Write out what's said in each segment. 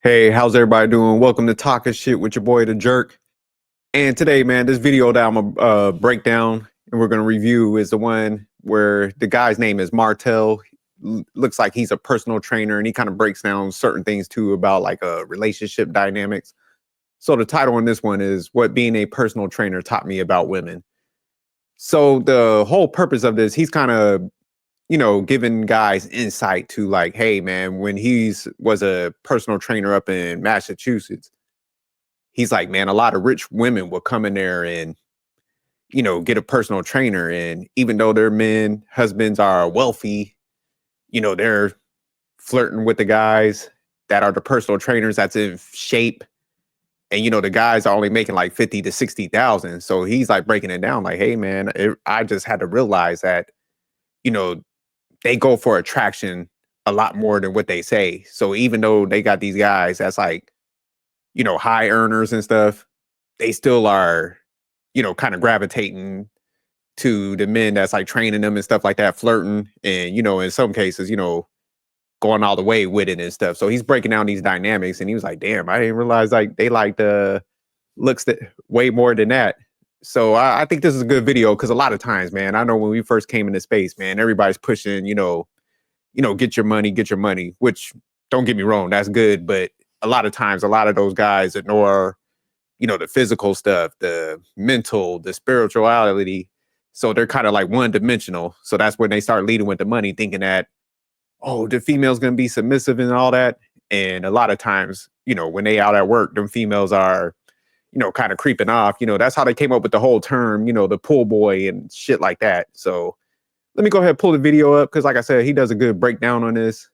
Hey, how's everybody doing? Welcome to Talking Shit with your boy the Jerk. And today, man, this video that I'm gonna break down and we're gonna review is the one where the guy's name is Martel. Looks like he's a personal trainer, and he kind of breaks down certain things too about like relationship dynamics. So the title on this one is "What Being a Personal Trainer Taught Me About Women." So the whole purpose of this, he's kind of giving guys insight to like, hey man, when he's was a personal trainer up in Massachusetts, he's like, man, a lot of rich women will come in there and, get a personal trainer. And even though their husbands are wealthy, they're flirting with the guys that are the personal trainers that's in shape. And, the guys are only making like 50 to 60,000. So he's like breaking it down like, hey man, I just had to realize that, you know, they go for attraction a lot more than what they say. So even though they got these guys that's like, high earners and stuff, they still are, kind of gravitating to the men that's like training them and stuff like that, flirting and, in some cases, going all the way with it and stuff. So he's breaking down these dynamics and he was like, damn, I didn't realize like they like the looks that way more than that. So I think this is a good video because a lot of times, man, I know when we first came into space, man, everybody's pushing, get your money, which don't get me wrong, that's good. But a lot of times, a lot of those guys ignore, the physical stuff, the mental, the spirituality. So they're kind of like one dimensional. So that's when they start leading with the money, thinking that, oh, the female's going to be submissive and all that. And a lot of times, when they out at work, them females are, kind of creeping off. That's how they came up with the whole term, the pool boy and shit like that. So let me go ahead and pull the video up because, like I said, he does a good breakdown on this.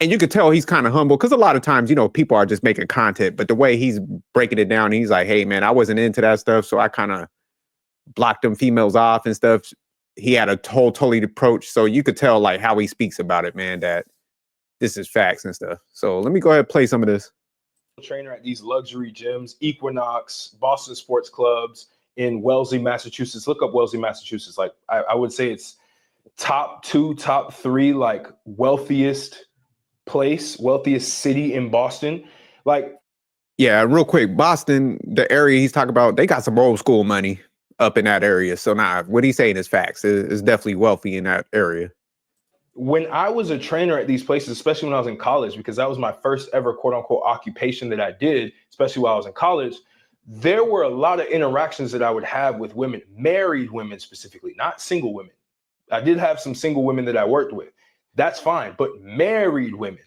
And you could tell he's kind of humble because a lot of times, people are just making content. But the way he's breaking it down, he's like, hey, man, I wasn't into that stuff. So I kind of blocked them females off and stuff. He had a totally approach. So you could tell like how he speaks about it, man, that this is facts and stuff. So let me go ahead and play some of this. Trainer at these luxury gyms, Equinox, Boston Sports Clubs in Wellesley, Massachusetts. Look up Wellesley, Massachusetts. Like I would say it's top 2, top 3, like wealthiest city in Boston. Like, yeah, real quick, Boston, the area he's talking about, they got some old school money up in that area. So what he's saying is facts. It's definitely wealthy in that area. When I was a trainer at these places, especially when I was in college, because that was my first ever quote unquote occupation that I did, especially while I was in college, there were a lot of interactions that I would have with women, married women specifically, not single women. I did have some single women that I worked with. That's fine. But married women,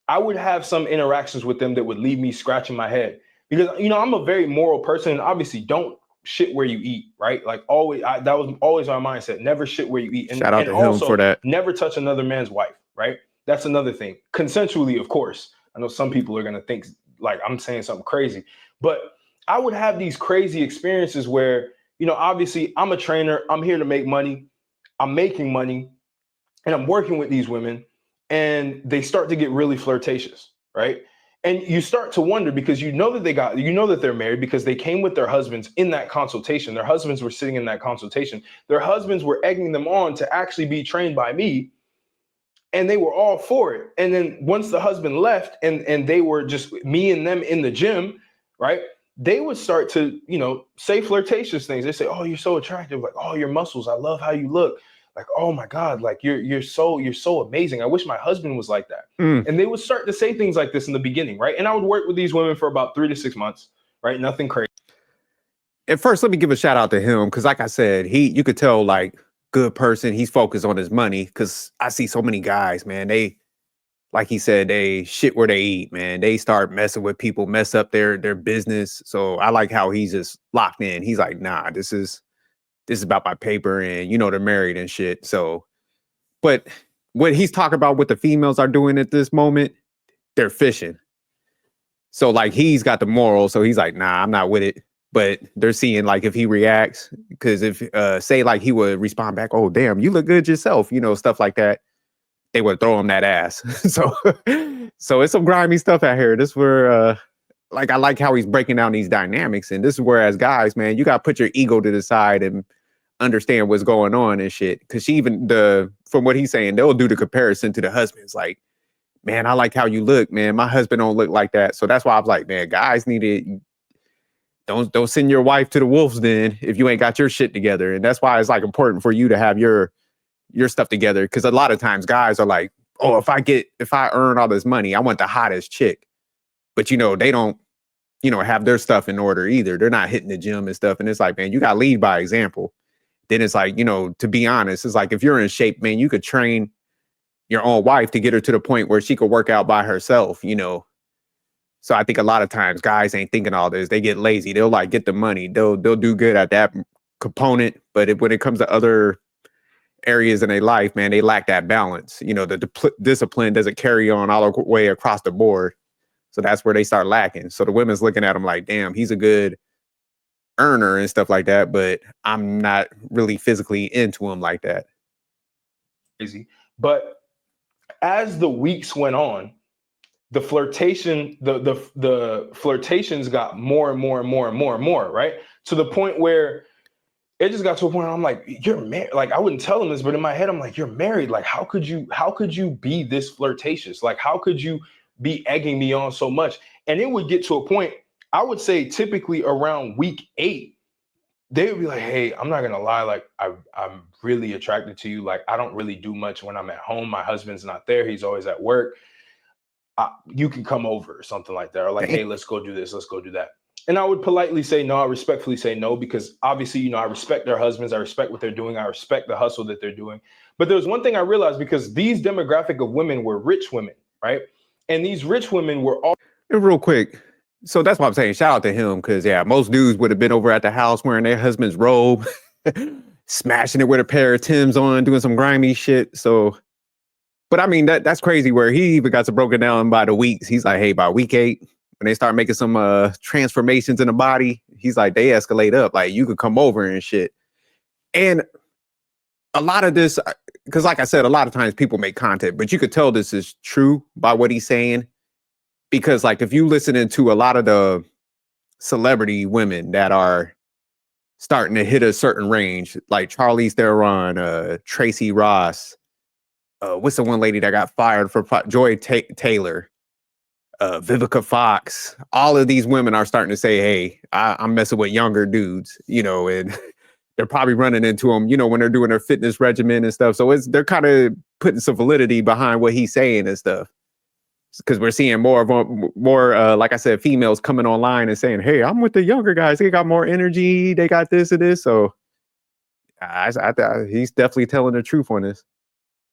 I would have some interactions with them that would leave me scratching my head because, I'm a very moral person and obviously don't shit where you eat, right? Like always, that was always my mindset. Never shit where you eat. And, shout out to him for that. Never touch another man's wife, right? That's another thing. Consensually, of course. I know some people are going to think like I'm saying something crazy, but I would have these crazy experiences where, obviously I'm a trainer. I'm here to make money. I'm making money and I'm working with these women and they start to get really flirtatious, right? And you start to wonder because that they're married because they came with their husbands in that consultation. Their husbands were sitting in that consultation. Their husbands were egging them on to actually be trained by me. And they were all for it. And then once the husband left and they were just me and them in the gym, right? They would start to, say flirtatious things. They say, oh, you're so attractive. Like, oh, your muscles. I love how you look. Like, oh my God, like you're so amazing. I wish my husband was like that. And they would start to say things like this in the beginning, right? And I would work with these women for about 3 to 6 months, right? Nothing crazy. At first, let me give a shout out to him because, like I said, you could tell like good person. He's focused on his money because I see so many guys, man. They, like he said, they shit where they eat, man. They start messing with people, mess up their business. So I like how he's just locked in. He's like, nah, this is about my paper and, they're married and shit. So, but what he's talking about, what the females are doing at this moment, they're fishing. So like, he's got the moral. So he's like, nah, I'm not with it. But they're seeing like if he reacts, because if say like he would respond back, oh, damn, you look good yourself, stuff like that. They would throw him that ass. so it's some grimy stuff out here. This where like, I like how he's breaking down these dynamics. And this is where as guys, man, you got to put your ego to the side and understand what's going on and shit. Because from what he's saying, they'll do the comparison to the husbands. Like, man, I like how you look, man. My husband don't look like that. So that's why I was like, man, guys need to don't send your wife to the wolves den if you ain't got your shit together. And that's why it's like important for you to have your stuff together. Cause a lot of times guys are like, oh, if I earn all this money, I want the hottest chick. But they don't, have their stuff in order either. They're not hitting the gym and stuff. And it's like, man, you got to lead by example. Then it's like, to be honest, it's like if you're in shape, man, you could train your own wife to get her to the point where she could work out by herself, So I think a lot of times guys ain't thinking all this. They get lazy. They'll like get the money. They'll do good at that component. But when it comes to other areas in their life, man, they lack that balance. The discipline doesn't carry on all the way across the board. So that's where they start lacking. So the women's looking at him like, damn, he's a good earner and stuff like that. But I'm not really physically into him like that. Crazy. But as the weeks went on, the flirtations got more and more and more and more and more, right? To the point where it just got to a point where I'm like, you're married. Like, I wouldn't tell him this, but in my head, I'm like, you're married. Like, how could you be this flirtatious? Like, how could you be egging me on so much? And it would get to a point, I would say typically around week 8, they would be like, hey, I'm not gonna lie, like I'm really attracted to you. Like, I don't really do much when I'm at home. My husband's not there. He's always at work. You can come over or something like that. Or like, hey, let's go do this. Let's go do that. And I would politely say no. I respectfully say no, because obviously, I respect their husbands. I respect what they're doing. I respect the hustle that they're doing. But there's one thing I realized, because these demographic of women were rich women, right? And these rich women were all... And real quick, so that's what I'm saying. Shout out to him, because most dudes would have been over at the house wearing their husband's robe, smashing it with a pair of Timbs on, doing some grimy shit. So, but I mean, that's crazy where he even got to broken down by the weeks. He's like, hey, by week 8, when they start making some transformations in the body, he's like, they escalate up. Like, you could come over and shit. And a lot of this, because like I said, a lot of times people make content, but you could tell this is true by what he's saying. Because like, if you listen to a lot of the celebrity women that are starting to hit a certain range, like Charlize Theron, Tracy Ross, what's the one lady that got fired for Joy Taylor, Vivica Fox, all of these women are starting to say, hey, I'm messing with younger dudes, and they're probably running into them, when they're doing their fitness regimen and stuff. So they're kind of putting some validity behind what he's saying and stuff. Because we're seeing more, like I said, females coming online and saying, hey, I'm with the younger guys. They got more energy. They got this and this. So he's definitely telling the truth on this.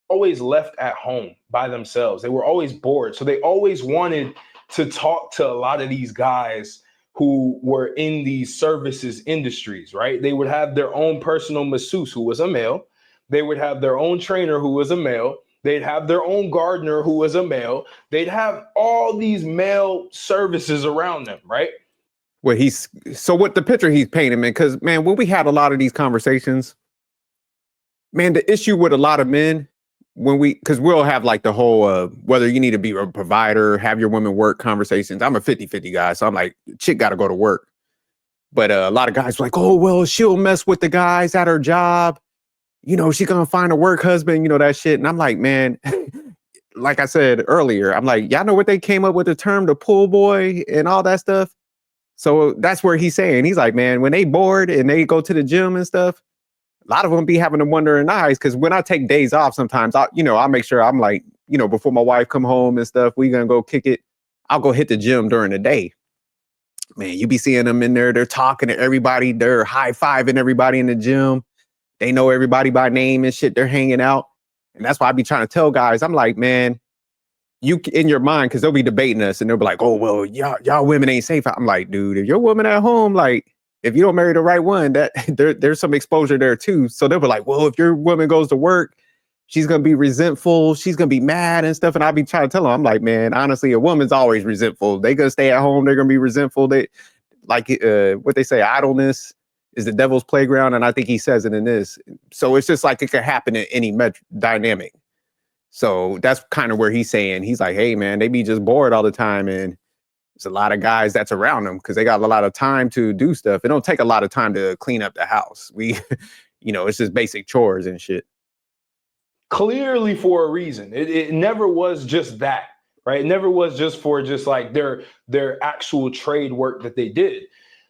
Always left at home by themselves. They were always bored. So they always wanted to talk to a lot of these guys who were in these services industries, right? They would have their own personal masseuse who was a male. They would have their own trainer who was a male. They'd have their own gardener who was a male. They'd have all these male services around them, right? Well, what the picture he's painting, man, because, man, when we had a lot of these conversations, man, the issue with a lot of men, because we'll have like the whole, whether you need to be a provider, have your women work conversations. I'm a 50-50 guy. So I'm like, chick got to go to work. But a lot of guys are like, oh, well, she'll mess with the guys at her job. She's going to find a work husband, that shit. And I'm like, man, like I said earlier, I'm like, y'all know what they came up with the term, the pool boy and all that stuff. So that's where he's saying, he's like, man, when they bored and they go to the gym and stuff, a lot of them be having them wondering eyes. Cause when I take days off, sometimes I'll make sure I'm like, before my wife come home and stuff, we gonna go kick it. I'll go hit the gym during the day. Man, you be seeing them in there. They're talking to everybody. They're high-fiving everybody in the gym. They know everybody by name and shit. They're hanging out. And that's why I be trying to tell guys, I'm like, man, you in your mind, because they'll be debating us and they'll be like, oh, well, y'all women ain't safe. I'm like, dude, if your woman at home, like, if you don't marry the right one, that there's some exposure there too. So they'll be like, well, if your woman goes to work, she's going to be resentful. She's going to be mad and stuff. And I'll be trying to tell them, I'm like, man, honestly, a woman's always resentful. They're going to stay at home. They're going to be resentful. They like what they say, idleness is the devil's playground. And I think he says it in this. So it's just like it could happen in any dynamic. So that's kind of where he's saying, he's like, hey, man, they be just bored all the time. And there's a lot of guys that's around them because they got a lot of time to do stuff. It don't take a lot of time to clean up the house. It's just basic chores and shit. Clearly for a reason. It never was just that. right? It never was just for just like their actual trade work that they did.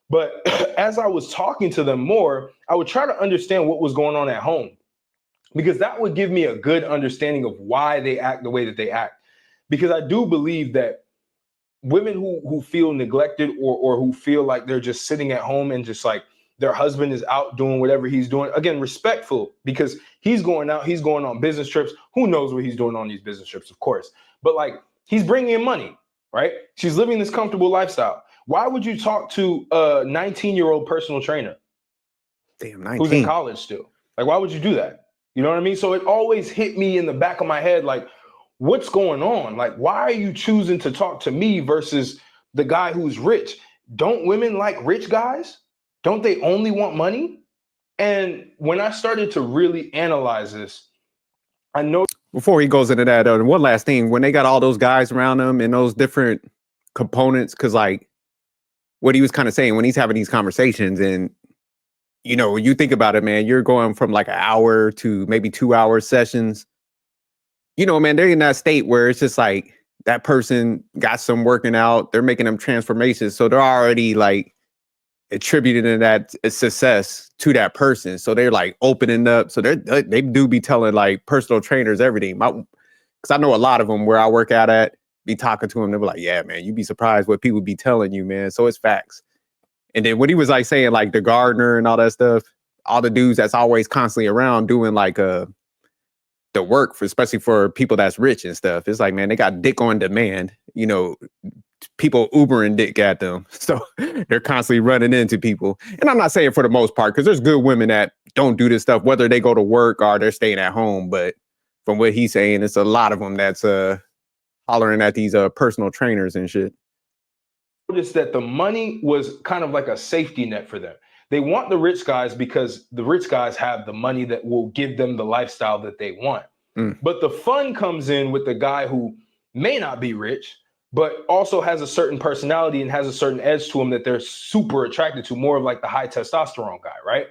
But as I was talking to them more, I would try to understand what was going on at home, because that would give me a good understanding of why they act the way that they act. Because I do believe that women who feel neglected, or who feel like they're just sitting at home and just like their husband is out doing whatever he's doing, again, respectful, because he's going out, he's going on business trips. Who knows what he's doing on these business trips, of course. But like, he's bringing in money, right? She's living this comfortable lifestyle. Why would you talk to a 19-year-old personal trainer Damn, who's in 19. college still? Like, why would you do that? You know what I mean? So it always hit me in the back of my head, like, what's going on? Like, why are you choosing to talk to me versus the guy who's rich? Don't women like rich guys? Don't they only want money? And when I started to really analyze this, I know. Before he goes into that, one last thing, when they got all those guys around them and those different components, because like what he was kind of saying when he's having these conversations, and you know, you think about it, man, you're going from like an hour to maybe 2 hour sessions. You know, man, they're in that state where it's just like that person got some working out, they're making them transformations. So they're already like attributing that success to that person. So they're like opening up. So they do be telling like personal trainers everything. Because I know a lot of them where I work out at, be talking to them. They were like, yeah, man, you'd be surprised what people be telling you, man. So it's facts. And then when he was like saying like the gardener and all that stuff, all the dudes that's always constantly around doing like the work for, especially for people that's rich and stuff. It's like, man, they got dick on demand, you know, people Ubering dick at them. So they're constantly running into people. And I'm not saying for the most part, because there's good women that don't do this stuff, whether they go to work or they're staying at home. But from what he's saying, it's a lot of them that's hollering at these personal trainers and shit. Noticed that the money was kind of like a safety net for them. They want the rich guys because the rich guys have the money that will give them the lifestyle that they want. But the fun comes in with the guy who may not be rich, but also has a certain personality and has a certain edge to him that they're super attracted to, more of like the high testosterone guy, right?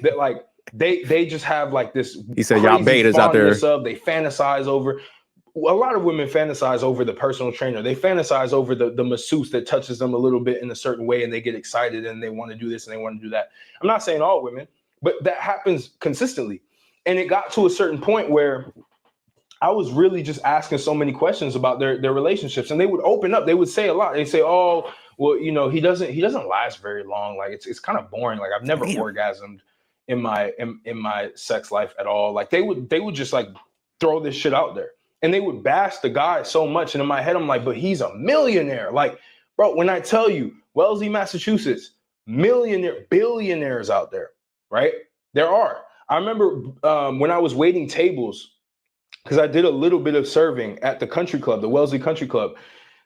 That like they just have like this. He said, y'all betas out there. They fantasize over. A lot of women fantasize over the personal trainer. They fantasize over the masseuse that touches them a little bit in a certain way, and they get excited and they want to do this and they want to do that. I'm not saying all women, but that happens consistently. And it got to a certain point where I was really just asking so many questions about their relationships, and they would open up. They would say a lot. They say, "Oh, well, you know, he doesn't last very long. Like it's kind of boring. Like I've never orgasmed in my sex life at all." Like they would just like throw this shit out there. And they would bash the guy so much. And in my head, I'm like, but he's a millionaire. Like, bro, when I tell you, Wellesley, Massachusetts, billionaires out there, right? There are. I remember when I was waiting tables, because I did a little bit of serving at the country club, the Wellesley Country Club.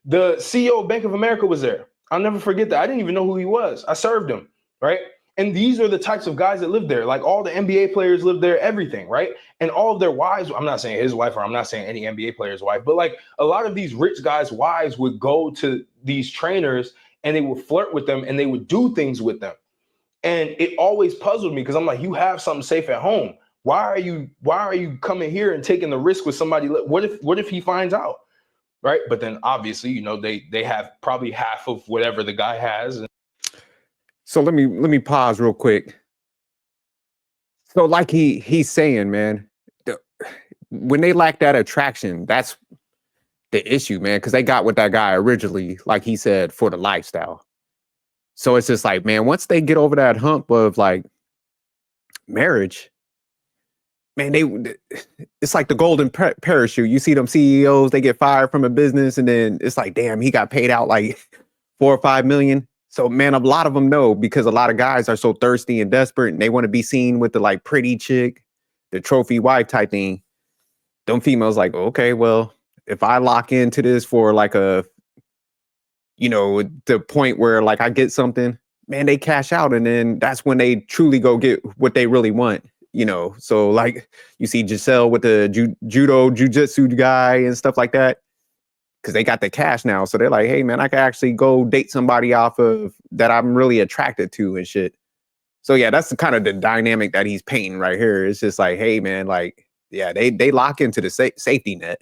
The CEO of Bank of America was there. I'll never forget that. I didn't even know who he was. I served him, right? And these are the types of guys that live there. Like all the NBA players live there, everything, right? And all of their wives, I'm not saying his wife, or I'm not saying any NBA player's wife, but like a lot of these rich guys' wives would go to these trainers and they would flirt with them and they would do things with them. And it always puzzled me because I'm like, you have something safe at home. Why are you coming here and taking the risk with somebody? What if he finds out? Right. But then obviously, you know, they have probably half of whatever the guy has. So let me pause real quick. So like he's saying, man, when they lack that attraction, that's the issue, man, because they got with that guy originally, like he said, for the lifestyle. So it's just like, man, once they get over that hump of like marriage, man, it's like the golden parachute. You see them CEOs, they get fired from a business, and then it's like, damn, he got paid out like 4 or 5 million. So, man, a lot of them know, because a lot of guys are so thirsty and desperate and they want to be seen with the like pretty chick, the trophy wife type thing. Them females like, okay, well, if I lock into this for like a, you know, the point where like I get something, man, they cash out. And then that's when they truly go get what they really want, you know? So like you see Giselle with the jiu-jitsu guy and stuff like that, because they got the cash now. So they're like, hey, man, I can actually go date somebody off of that I'm really attracted to and shit. So, yeah, that's the kind of the dynamic that he's painting right here. It's just like, hey, man, like, yeah, they lock into the safety net.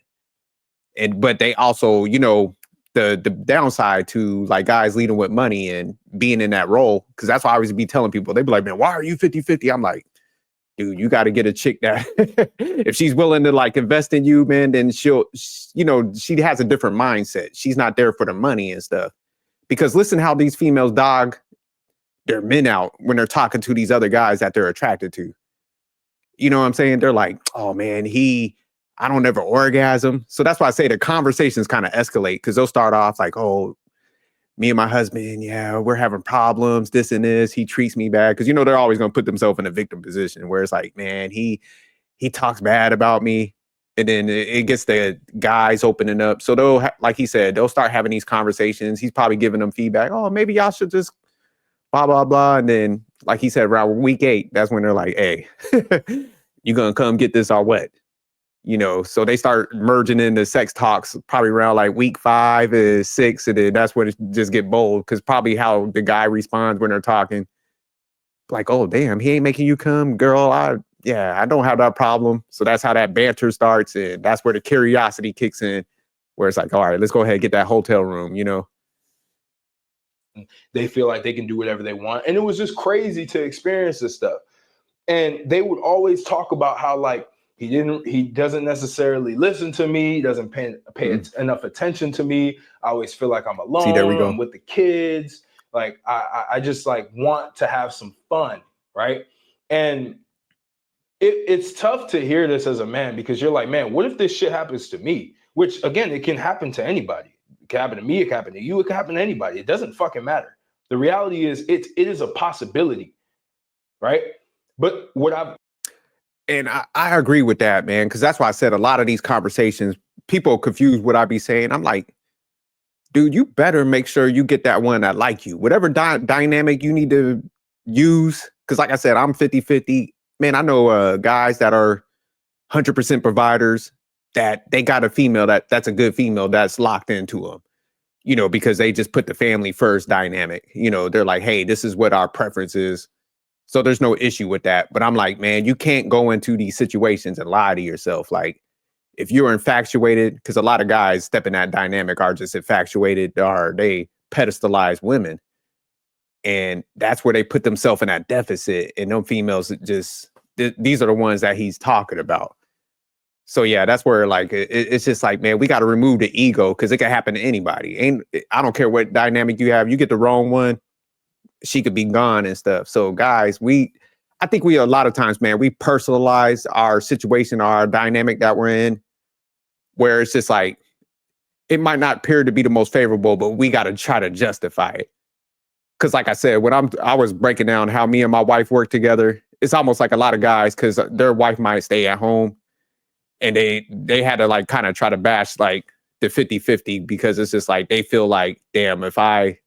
And but they also, you know, the downside to like guys leading with money and being in that role, because that's why I always be telling people, they be like, man, why are you 50-50? I'm like, dude, you got to get a chick that if she's willing to like invest in you, man, then you know, she has a different mindset. She's not there for the money and stuff. Because listen how these females dog their men out when they're talking to these other guys that they're attracted to. You know what I'm saying? They're like, oh man, I don't ever orgasm. So that's why I say the conversations kind of escalate, because they'll start off like, oh, me and my husband, yeah, we're having problems, this and this. He treats me bad. Because, you know, they're always going to put themselves in a victim position where it's like, man, he talks bad about me. And then it gets the guys opening up. So they'll, like he said, they'll start having these conversations. He's probably giving them feedback. Oh, maybe y'all should just blah, blah, blah. And then, like he said, around week 8, that's when they're like, hey, you going to come get this or what? You know, so they start merging into sex talks probably around like week 5 is 6. And then that's when it just get bold, because probably how the guy responds when they're talking, like, oh, damn, he ain't making you come, girl. I don't have that problem. So that's how that banter starts. And that's where the curiosity kicks in, where it's like, all right, let's go ahead and get that hotel room, you know? They feel like they can do whatever they want. And it was just crazy to experience this stuff. And they would always talk about how like, he doesn't necessarily listen to me. He doesn't pay enough attention to me. I always feel like I'm alone. See, there we go. I'm with the kids. Like I just like want to have some fun, right? And it's tough to hear this as a man, because you're like, man, what if this shit happens to me? Which again, it can happen to anybody. It can happen to me. It can happen to you. It can happen to anybody. It doesn't fucking matter. The reality is, it is a possibility, right? But And I agree with that, man, because that's why I said a lot of these conversations, people confuse what I be saying. I'm like, dude, you better make sure you get that one that like you. Whatever dynamic you need to use, because like I said, I'm 50-50. Man, I know guys that are 100% providers, that they got a female that's a good female that's locked into them, you know, because they just put the family first dynamic. You know, they're like, hey, this is what our preference is. So there's no issue with that. But I'm like, man, you can't go into these situations and lie to yourself. Like, if you're infatuated, because a lot of guys step in that dynamic are just infatuated, or they pedestalize women. And that's where they put themselves in that deficit. And them females just, these are the ones that he's talking about. So yeah, that's where like, it's just like, man, we got to remove the ego, because it can happen to anybody. I don't care what dynamic you have. You get the wrong one, she could be gone and stuff. So guys, I think we a lot of times, man, we personalize our situation, our dynamic that we're in, where it's just like, it might not appear to be the most favorable, but we got to try to justify it. Because like I said, when I was breaking down how me and my wife work together, it's almost like a lot of guys, because their wife might stay at home, and they had to like kind of try to bash like the 50-50, because it's just like, they feel like, damn, if I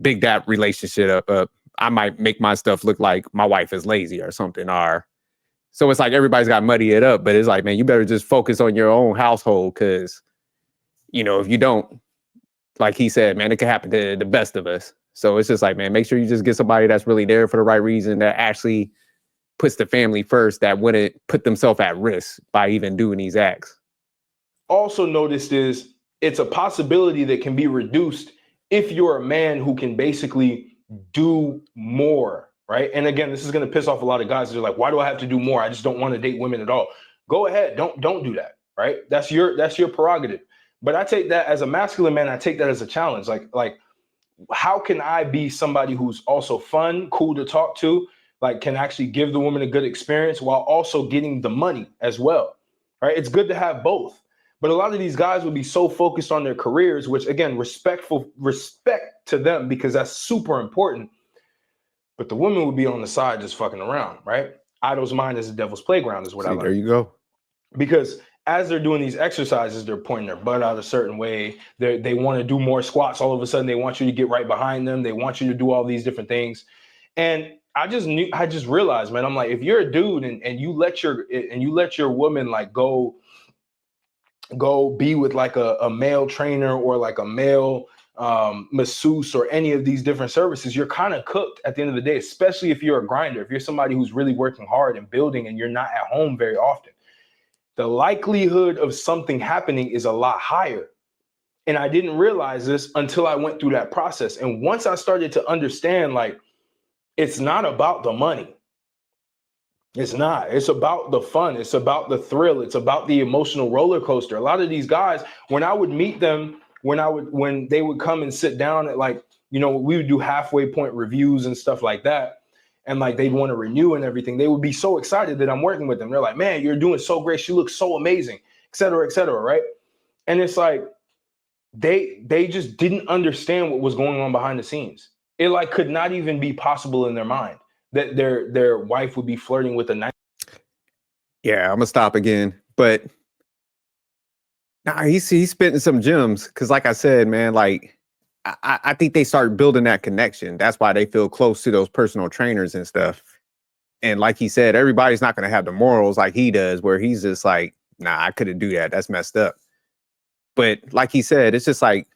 big that relationship up, I might make my stuff look like my wife is lazy or something. Or so it's like everybody's got to muddy it up. But it's like, man, you better just focus on your own household, because, you know, if you don't, like he said, man, it can happen to the best of us. So it's just like, man, make sure you just get somebody that's really there for the right reason, that actually puts the family first, that wouldn't put themselves at risk by even doing these acts. Also noticed is, it's a possibility that can be reduced if you're a man who can basically do more, right? And again, this is going to piss off a lot of guys. They're like, why do I have to do more? I just don't want to date women at all. Go ahead. Don't do that, right? That's your prerogative. But I take that as a masculine man. I take that as a challenge. Like, how can I be somebody who's also fun, cool to talk to, like can actually give the woman a good experience while also getting the money as well, right? It's good to have both. But a lot of these guys would be so focused on their careers, which again, respect to them, because that's super important. But the women would be on the side just fucking around, right? Idle's mind is the devil's playground is what I learned. There you go. Because as they're doing these exercises, they're pointing their butt out a certain way. They want to do more squats. All of a sudden, they want you to get right behind them. They want you to do all these different things. And I just realized, man, I'm like, if you're a dude and you let your woman like go be with like a male trainer or like a male masseuse or any of these different services, you're kind of cooked at the end of the day, especially if you're a grinder, if you're somebody who's really working hard and building and you're not at home very often. the likelihood of something happening is a lot higher. And I didn't realize this until I went through that process. And once I started to understand, like, it's not about the money. It's not. It's about the fun. It's about the thrill. It's about the emotional roller coaster. A lot of these guys, when I would meet them, when they would come and sit down at, like, we would do halfway point reviews and stuff like that. And like, they'd want to renew and everything. They would be so excited that I'm working with them. They're like, man, you're doing so great. She looks so amazing, et cetera, right? And it's like, they just didn't understand what was going on behind the scenes. It like could not even be possible in their mind that their wife would be flirting with a nice. Yeah, I'm gonna stop again. But nah, he's spitting some gems. Cause like I said, man, like I think they start building that connection. That's why they feel close to those personal trainers and stuff. And like he said, everybody's not gonna have the morals like he does, where he's just like, nah, I couldn't do that. That's messed up. But like he said, it's just like,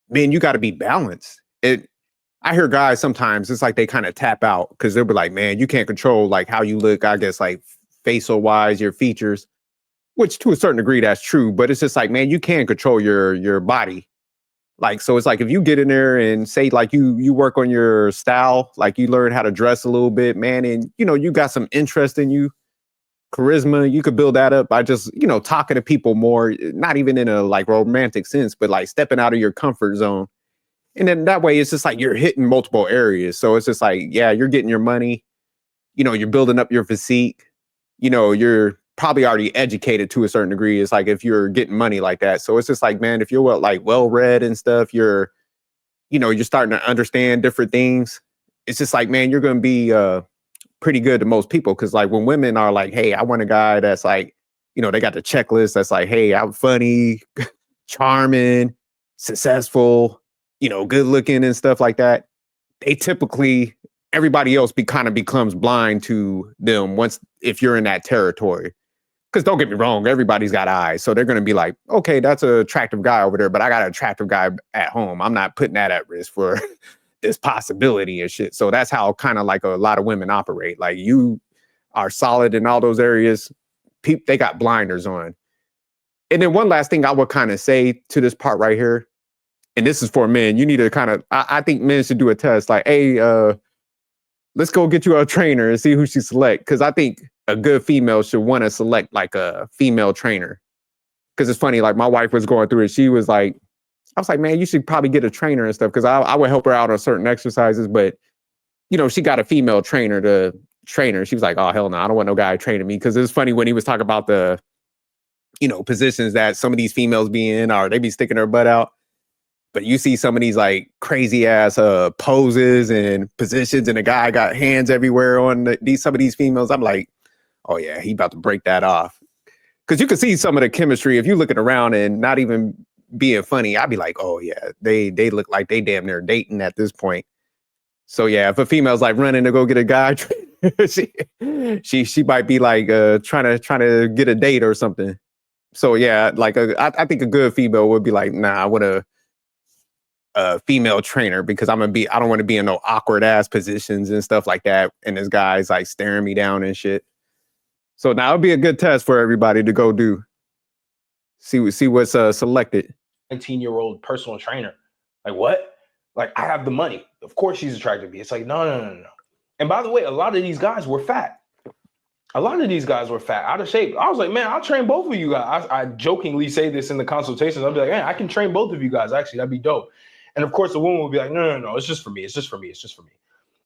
man, you got to be balanced. I hear guys sometimes, it's like they kind of tap out because they'll be like, man, you can't control like how you look, I guess, like facial wise, your features, which to a certain degree, that's true. But it's just like, man, you can control your body. Like, so it's like, if you get in there and say like you work on your style, like you learn how to dress a little bit, man, and you got some interest in you, charisma, you could build that up by just, talking to people more, not even in a like romantic sense, but like stepping out of your comfort zone. And then that way it's just like you're hitting multiple areas. So it's just like, yeah, you're getting your money, you're building up your physique, you're probably already educated to a certain degree. It's like if you're getting money like that. So it's just like, man, if you're well-read and stuff, you're starting to understand different things. It's just like, man, you're going to be pretty good to most people. Cause like when women are like, hey, I want a guy that's like, they got the checklist that's like, hey, I'm funny, charming, successful, good looking and stuff like that. They typically, everybody else kind of becomes blind to them if you're in that territory. Because don't get me wrong, everybody's got eyes. So they're going to be like, okay, that's an attractive guy over there, but I got an attractive guy at home. I'm not putting that at risk for this possibility and shit. So that's how kind of like a lot of women operate. Like you are solid in all those areas. They got blinders on. And then one last thing I would kind of say to this part right here, and this is for men, you need to kind of, I think men should do a test like, hey, let's go get you a trainer and see who she select. Cause I think a good female should want to select like a female trainer. Cause it's funny, like my wife was going through it. She was like, I was like, man, you should probably get a trainer and stuff. Cause I would help her out on certain exercises, but she got a female trainer to train her. She was like, oh, hell no, I don't want no guy training me. Cause it was funny when he was talking about the, positions that some of these females be in, or they be sticking their butt out. But you see some of these like crazy ass poses and positions, and the guy got hands everywhere on some of these females. I'm like, oh yeah, he about to break that off. Because you can see some of the chemistry if you're looking around and not even being funny. I'd be like, oh yeah, they look like they damn near dating at this point. So yeah, if a female's like running to go get a guy, she might be like trying to get a date or something. So yeah, like I think a good female would be like, nah, I want a female trainer because I don't want to be in no awkward ass positions and stuff like that. And this guy's like staring me down and shit. So now it'll be a good test for everybody to go do. See what's selected. 19-year-old personal trainer. Like what? Like I have the money. Of course she's attracted to me. It's like, no. And by the way, a lot of these guys were fat. Out of shape. I was like, man, I'll train both of you guys. I jokingly say this in the consultations. I'll be like, man, I can train both of you guys. Actually, that'd be dope. And of course, the woman will be like, no, it's just for me.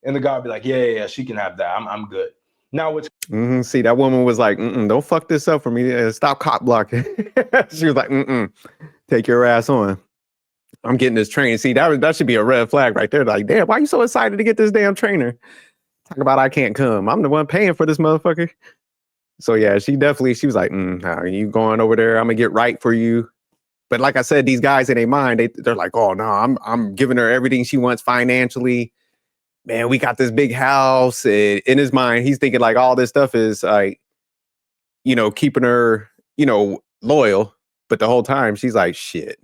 And the guy will be like, yeah, she can have that. I'm good. Now what's see, that woman was like, don't fuck this up for me. Stop cock blocking. She was like, take your ass on. I'm getting this train. See, that should be a red flag right there. Like, damn, why are you so excited to get this damn trainer? Talk about I can't come. I'm the one paying for this motherfucker. So yeah, she was like, are you going over there? I'm gonna get right for you. But like I said, these guys in their mind, they're like, oh no, I'm giving her everything she wants financially. Man, we got this big house. In his mind, he's thinking like all this stuff is like, keeping her, loyal. But the whole time she's like, shit.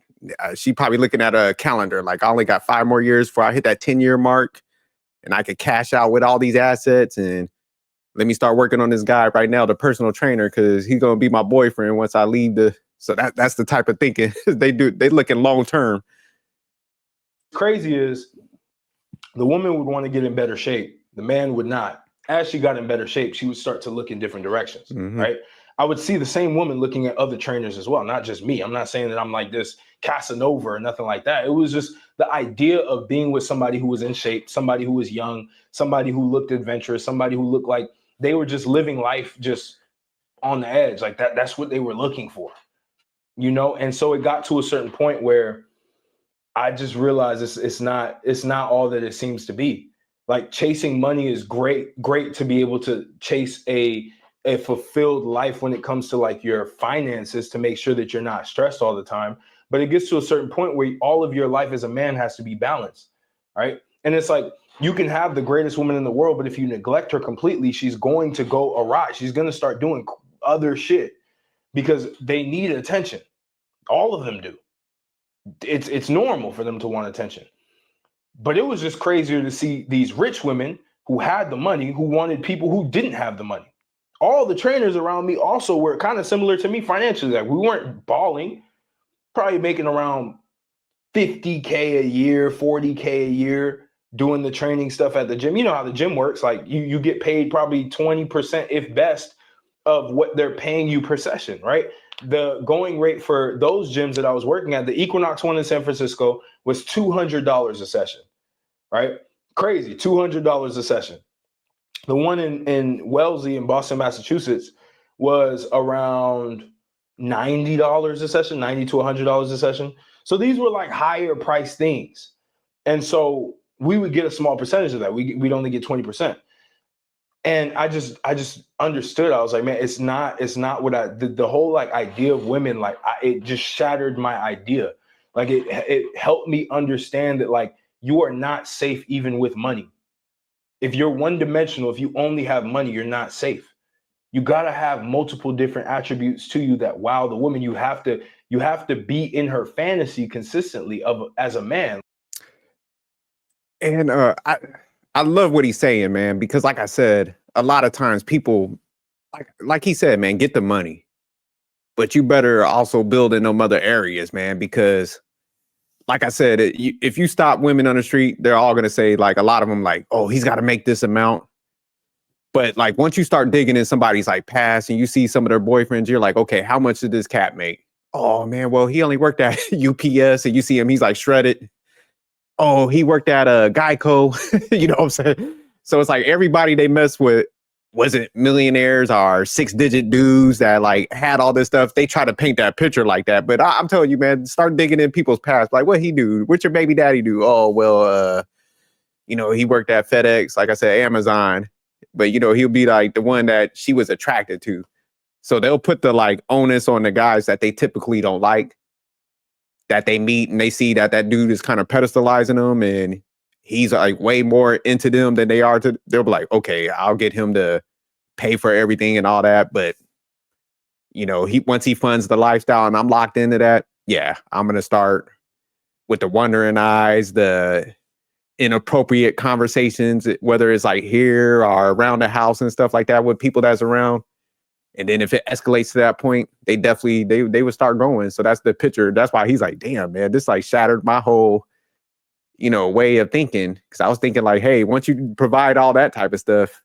She probably looking at a calendar like, I only got 5 more years before I hit that 10-year mark, and I could cash out with all these assets. And let me start working on this guy right now, the personal trainer, because he's gonna be my boyfriend once I leave the. So that's the type of thinking they do. They looking long term. Crazy is the woman would want to get in better shape. The man would not. As she got in better shape, she would start to look in different directions, right? I would see the same woman looking at other trainers as well, not just me. I'm not saying that I'm like this Casanova or nothing like that. It was just the idea of being with somebody who was in shape, somebody who was young, somebody who looked adventurous, somebody who looked like they were just living life just on the edge. Like that's what they were looking for, you know? And so it got to a certain point where I just realized it's not all that it seems to be. Like chasing money is great to be able to chase a fulfilled life when it comes to like your finances, to make sure that you're not stressed all the time. But it gets to a certain point where all of your life as a man has to be balanced, right? And it's like, you can have the greatest woman in the world, but if you neglect her completely, she's going to go awry. She's going to start doing other shit because they need attention. All of them do. It's normal for them to want attention. But it was just crazier to see these rich women who had the money, who wanted people who didn't have the money. All the trainers around me also were kind of similar to me financially. Like, we weren't balling, probably making around 50K a year, 40K a year doing the training stuff at the gym. You know how the gym works. Like you get paid probably 20%, if best, of what they're paying you per session, right? The going rate for those gyms that I was working at, the Equinox one in San Francisco, was $200 a session, right? Crazy, $200 a session. The one in Wellesley in Boston, Massachusetts, was around $90 a session, $90 to $100 a session. So these were like higher price things. And so we would get a small percentage of that. We'd only get 20%. And I just understood. I was like, man, it's not what the whole like idea of women, like it just shattered my idea. Like it helped me understand that like you are not safe even with money. If you're one dimensional, if you only have money, you're not safe. You got to have multiple different attributes to you that wow the woman. You have to be in her fantasy consistently as a man. And I love what he's saying, man, because like I said, a lot of times people, like he said, man, get the money, but you better also build in them other areas, man, because like I said, if you stop women on the street, they're all going to say, like, a lot of them like, oh, he's got to make this amount. But like once you start digging in somebody's like past and you see some of their boyfriends, you're like, okay, how much did this cat make? Oh man, well, he only worked at UPS, and you see him, he's like shredded. Oh, he worked at Geico. You know what I'm saying? So it's like everybody they mess with wasn't millionaires or 6-digit dudes that like had all this stuff. They try to paint that picture like that. But I'm telling you, man, start digging in people's past. Like, what he do? What your baby daddy do? Oh, well, you know, he worked at FedEx, like I said, Amazon. But, you know, he'll be like the one that she was attracted to. So they'll put the like onus on the guys that they typically don't like, that they meet and they see that dude is kind of pedestalizing them and he's like way more into them than they are to. They'll be like, okay, I'll get him to pay for everything and all that. But, you know, once he funds the lifestyle and I'm locked into that, yeah, I'm going to start with the wondering eyes, the inappropriate conversations, whether it's like here or around the house and stuff like that with people that's around. And then if it escalates to that point, they definitely, they would start going. So that's the picture. That's why he's like, damn, man, this like shattered my whole, you know, way of thinking. Cause I was thinking like, hey, once you provide all that type of stuff,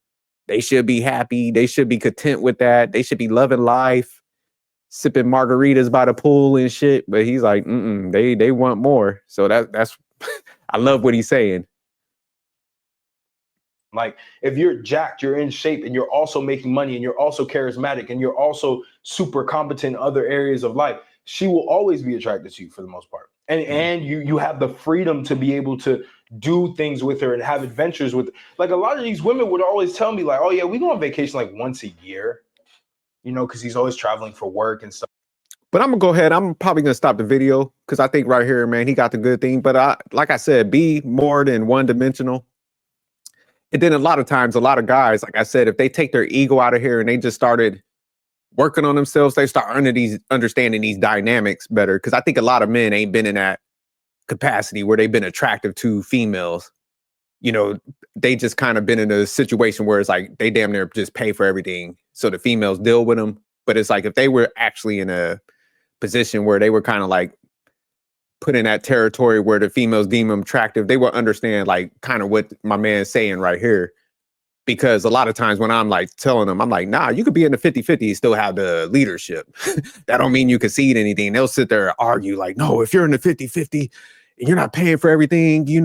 they should be happy. They should be content with that. They should be loving life, sipping margaritas by the pool and shit. But he's like, they want more. So that's, I love what he's saying. Like if you're jacked, you're in shape, and you're also making money, and you're also charismatic, and you're also super competent in other areas of life, she will always be attracted to you for the most part. And you have the freedom to be able to do things with her and have adventures with her. Like a lot of these women would always tell me like, oh yeah, we go on vacation like once a year, you know, because he's always traveling for work and stuff. But I'm gonna go ahead. I'm probably gonna stop the video because I think right here, man, he got the good thing. But like I said, be more than one dimensional. And then a lot of times, a lot of guys, like I said, if they take their ego out of here and they just started working on themselves, they start understanding these dynamics better. Because I think a lot of men ain't been in that capacity where they've been attractive to females. you know, they just kind of been in a situation where it's like they damn near just pay for everything. So the females deal with them. But it's like if they were actually in a position where they were kind of like put in that territory where the females deem them attractive, they will understand like kind of what my man's saying right here. Because a lot of times when I'm like telling them, I'm like, nah, you could be in the 50-50 and still have the leadership. That don't mean you concede anything. They'll sit there and argue like, no, if you're in the 50-50 and you're not paying for everything, you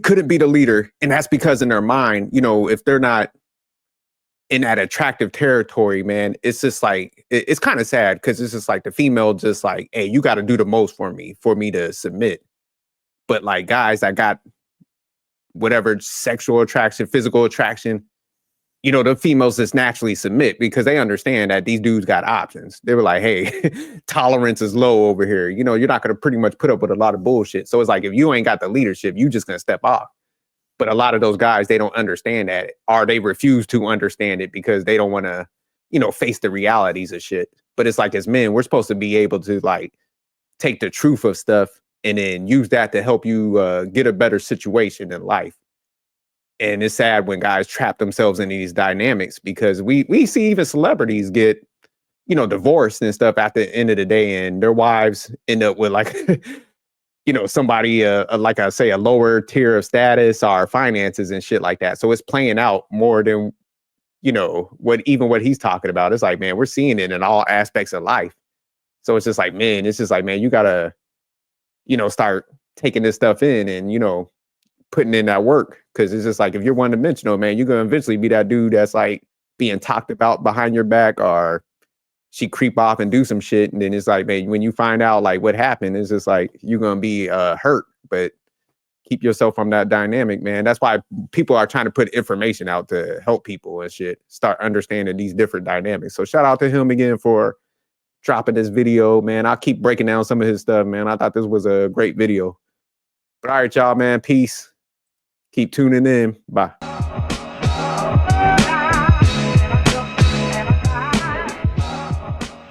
couldn't be the leader. And that's because in their mind, if they're not in that attractive territory, man, it's just like, it's kind of sad because it's just like the female just like, hey, you got to do the most for me to submit. But like guys that got whatever sexual attraction, physical attraction, the females just naturally submit because they understand that these dudes got options. They were like, hey, tolerance is low over here. You're not going to pretty much put up with a lot of bullshit. So it's like, if you ain't got the leadership, you just going to step off. But a lot of those guys, they don't understand that, or they refuse to understand it because they don't want to, face the realities of shit. But it's like, as men, we're supposed to be able to like take the truth of stuff and then use that to help you get a better situation in life. And it's sad when guys trap themselves in these dynamics because we see even celebrities get, divorced and stuff at the end of the day, and their wives end up with like, somebody, like I say, a lower tier of status or finances and shit like that. So it's playing out more than, what he's talking about. It's like, man, we're seeing it in all aspects of life. So it's just like, man, you gotta, start taking this stuff in and, putting in that work. Cause it's just like, if you're one dimensional, man, you're going to eventually be that dude that's like being talked about behind your back, or she creep off and do some shit. And then it's like, man, when you find out like what happened, it's just like, you're going to be hurt, but keep yourself from that dynamic, man. That's why people are trying to put information out to help people and shit, start understanding these different dynamics. So shout out to him again for dropping this video, man. I'll keep breaking down some of his stuff, man. I thought this was a great video. But all right, y'all, man. Peace. Keep tuning in. Bye.